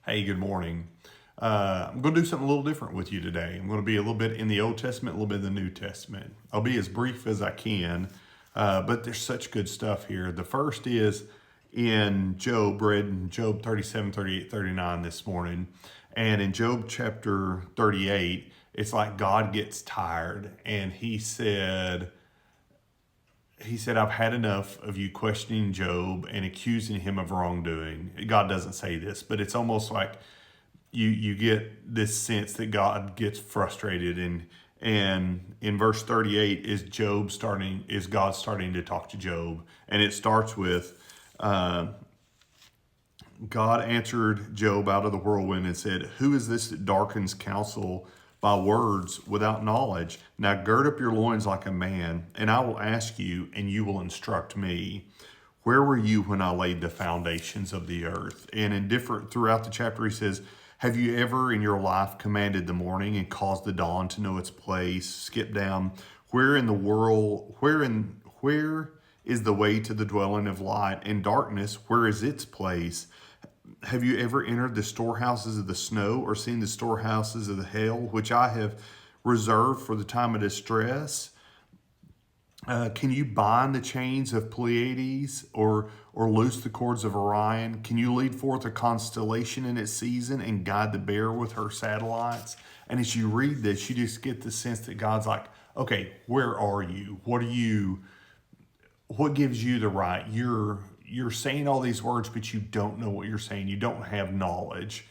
Hey, good morning. I'm going to do something a little different with you today. I'm going to be a little bit in the Old Testament, a little bit in the New Testament. I'll be as brief as I can, but there's such good stuff here. The first is in Job, read in Job 37, 38, 39 this morning. And in Job chapter 38, it's like God gets tired and he said, I've had enough of you questioning Job and accusing him of wrongdoing. God doesn't say this, but it's almost like you get this sense that God gets frustrated. And in verse 38 is God starting to talk to Job. And it starts with, God answered Job out of the whirlwind and said, who is this that darkens counsel by words without knowledge? Now gird up your loins like a man, and I will ask you, and you will instruct me. Where were you when I laid the foundations of the earth? And throughout the chapter, he says, have you ever in your life commanded the morning and caused the dawn to know its place? Skip down. Where in the world, where is the way to the dwelling of light? And darkness, where is its place? Have you ever entered the storehouses of the snow or seen the storehouses of the hail, which I have reserved for the time of distress? Can you bind the chains of Pleiades or loose the cords of Orion? Can you lead forth a constellation in its season and guide the bear with her satellites? And as you read this, you just get the sense that God's like, okay, where are you? What gives you the right? You're saying all these words, but you don't know what you're saying. You don't have knowledge.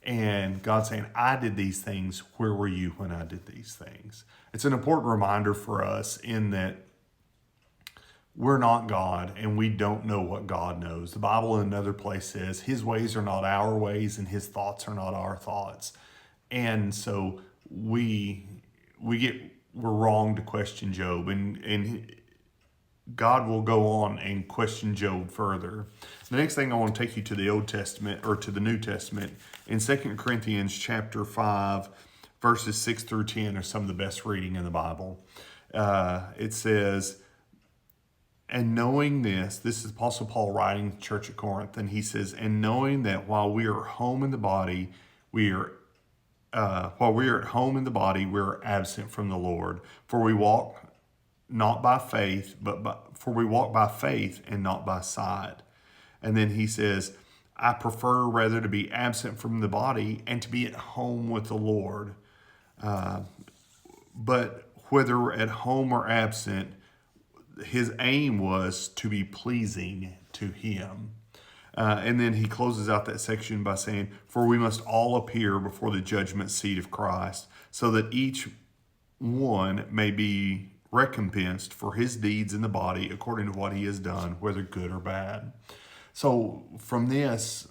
And God's saying, I did these things. Where were you when I did these things? It's an important reminder for us in that we're not God and we don't know what God knows. The Bible in another place says his ways are not our ways and his thoughts are not our thoughts. And so we're wrong to question Job, and God will go on and question Job further. The next thing I want to take you to the Old Testament or to the New Testament in 2 Corinthians chapter 5, verses 6 through 10 are some of the best reading in the Bible. It says, and knowing this is Apostle Paul writing to the church at Corinth, and he says, and knowing that while we are home in the body, we are absent from the Lord. For we walk by faith and not by sight. And then he says, I prefer rather to be absent from the body and to be at home with the Lord. But whether at home or absent, his aim was to be pleasing to him. And then he closes out that section by saying, for we must all appear before the judgment seat of Christ, so that each one may be recompensed for his deeds in the body according to what he has done, whether good or bad. So from this,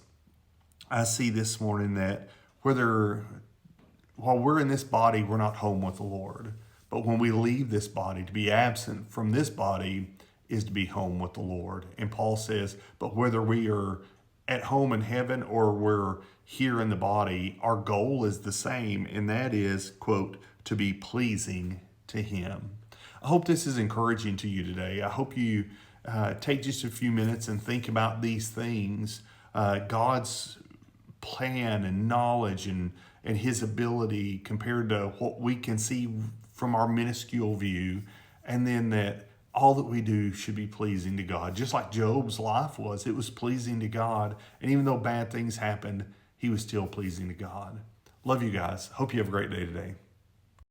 I see this morning that while we're in this body, we're not home with the Lord. But when we leave this body, to be absent from this body is to be home with the Lord. And Paul says, but whether we are at home in heaven or we're here in the body, our goal is the same, and that is, quote, to be pleasing to him. I hope this is encouraging to you today. I hope you take just a few minutes and think about these things, God's plan and knowledge and his ability compared to what we can see from our minuscule view, and then that all that we do should be pleasing to God. Just like Job's life was, it was pleasing to God. And even though bad things happened, he was still pleasing to God. Love you guys. Hope you have a great day today.